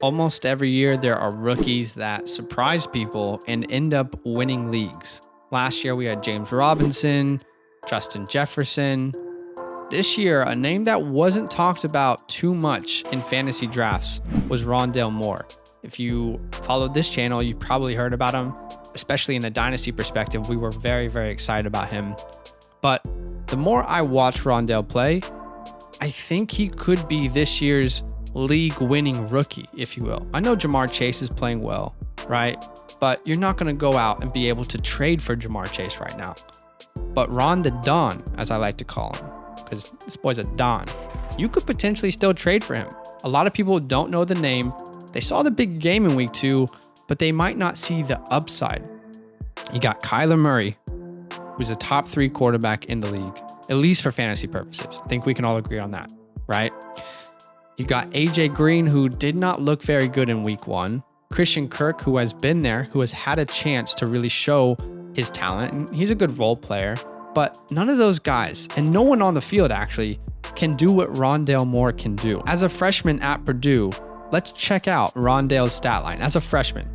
Almost every year, there are rookies that surprise people and end up winning leagues. Last year, we had James Robinson, Justin Jefferson. This year, a name that wasn't talked about too much in fantasy drafts was Rondale Moore. If you followed this channel, you probably heard about him, especially in a dynasty perspective. We were very, very excited about him. But the more I watch Rondale play, I think he could be this year's league-winning rookie, if you will. I know Jamar Chase is playing well, right? But you're not going to go out and be able to trade for Jamar Chase right now. But Ron the Don, as I like to call him, because this boy's a Don, you could potentially still trade for him. A lot of people don't know the name. They saw the big game in week 2, but they might not see the upside. You got Kyler Murray, who's a top 3 quarterback in the league, at least for fantasy purposes. I think we can all agree on that, right? You got AJ Green, who did not look very good in week 1. Christian Kirk, who has been there, who has had a chance to really show his talent. And he's a good role player, but none of those guys, and no one on the field actually, can do what Rondale Moore can do. As a freshman at Purdue, let's check out Rondale's stat line. As a freshman,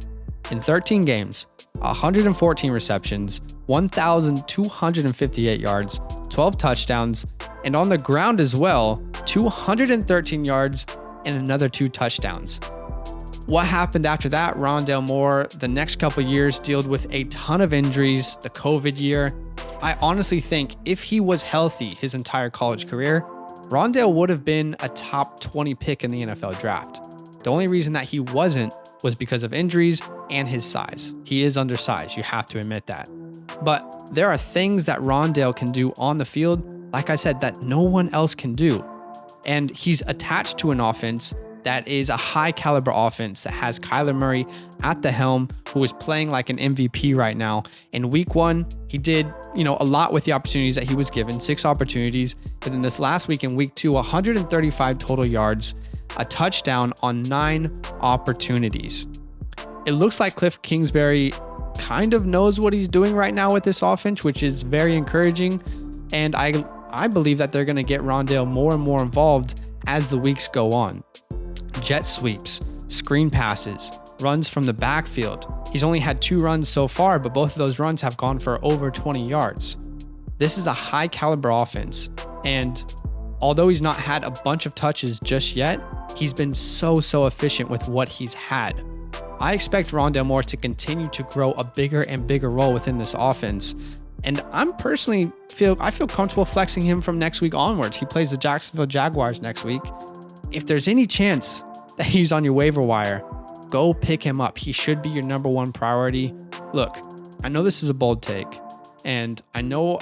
in 13 games, 114 receptions, 1,258 yards, 12 touchdowns, and on the ground as well, 213 yards and another 2 touchdowns. What happened after that? Rondale Moore, the next couple years, dealt with a ton of injuries, the COVID year. I honestly think if he was healthy his entire college career, Rondale would have been a top 20 pick in the NFL draft. The only reason that he wasn't was because of injuries and his size. He is undersized, you have to admit that. But there are things that Rondale can do on the field, like I said, that no one else can do. And he's attached to an offense that is a high caliber offense that has Kyler Murray at the helm, who is playing like an MVP right now. In week 1, he did, a lot with the opportunities that he was given, 6 opportunities. And then this last week in week 2, 135 total yards, a touchdown on 9 opportunities. It looks like Cliff Kingsbury kind of knows what he's doing right now with this offense, which is very encouraging. And I believe that they're going to get Rondale more and more involved as the weeks go on. Jet sweeps, screen passes, runs from the backfield. He's only had 2 runs so far, but both of those runs have gone for over 20 yards. This is a high caliber offense. And although he's not had a bunch of touches just yet, he's been so efficient with what he's had. I expect Rondale Moore to continue to grow a bigger and bigger role within this offense. And I feel comfortable flexing him from next week onwards. He plays the Jacksonville Jaguars next week. If there's any chance that he's on your waiver wire, go pick him up. He should be your number 1 priority. Look, I know this is a bold take, and I know,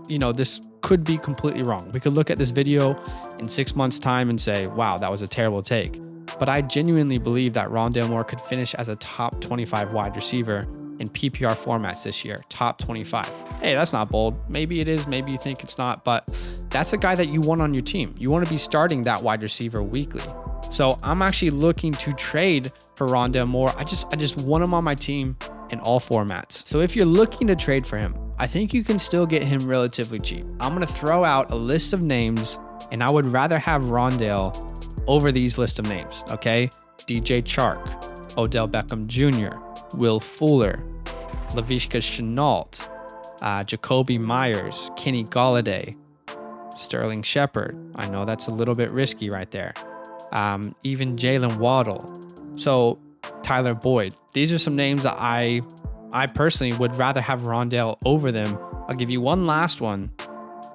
this could be completely wrong. We could look at this video in 6 months' time and say, wow, that was a terrible take. But I genuinely believe that Rondale Moore could finish as a top 25 wide receiver in PPR formats this year, top 25. Hey, that's not bold. Maybe it is, maybe you think it's not, but that's a guy that you want on your team. You want to be starting that wide receiver weekly. So I'm actually looking to trade for Rondale Moore. I just want him on my team in all formats. So if you're looking to trade for him, I think you can still get him relatively cheap. I'm going to throw out a list of names, and I would rather have Rondale over these list of names, okay? DJ Chark, Odell Beckham Jr., Will Fuller, Laviska Shenault, Jacoby Myers, Kenny Golladay, Sterling Shepard. I know that's a little bit risky right there. Even Jalen Waddle. So Tyler Boyd. These are some names that I personally would rather have Rondale over them. I'll give you one last one.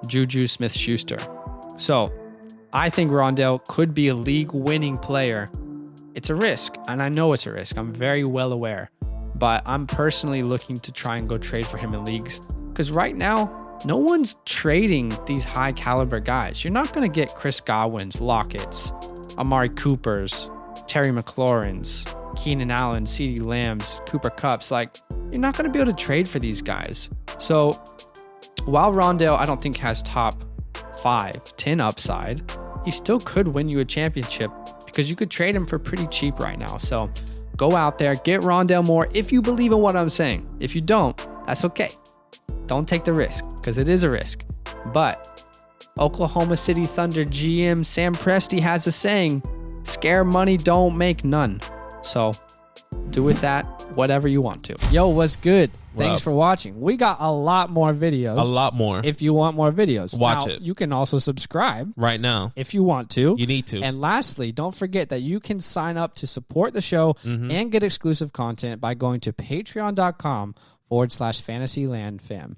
Juju Smith-Schuster. So I think Rondale could be a league-winning player. It's a risk, and I know it's a risk. I'm very well aware. But I'm personally looking to try and go trade for him in leagues. Because right now, no one's trading these high-caliber guys. You're not going to get Chris Godwins, Lockett's, Amari Coopers, Terry McLaurin's, Keenan Allen, CeeDee Lamb's, Cooper Kupps. You're not going to be able to trade for these guys. So while Rondale, I don't think has top 5, 10 upside, he still could win you a championship because you could trade him for pretty cheap right now. So go out there, get Rondale Moore if you believe in what I'm saying. If you don't, that's okay. Don't take the risk because it is a risk. But Oklahoma City Thunder GM Sam Presti has a saying, Scare money don't make none. So do with that whatever you want to. Yo, what's good? Thanks for watching. We got a lot more videos. A lot more. If you want more videos. Watch now, it. You can also subscribe. Right now. If you want to. You need to. And lastly, don't forget that you can sign up to support the show and get exclusive content by going to patreon.com/fantasylandfam.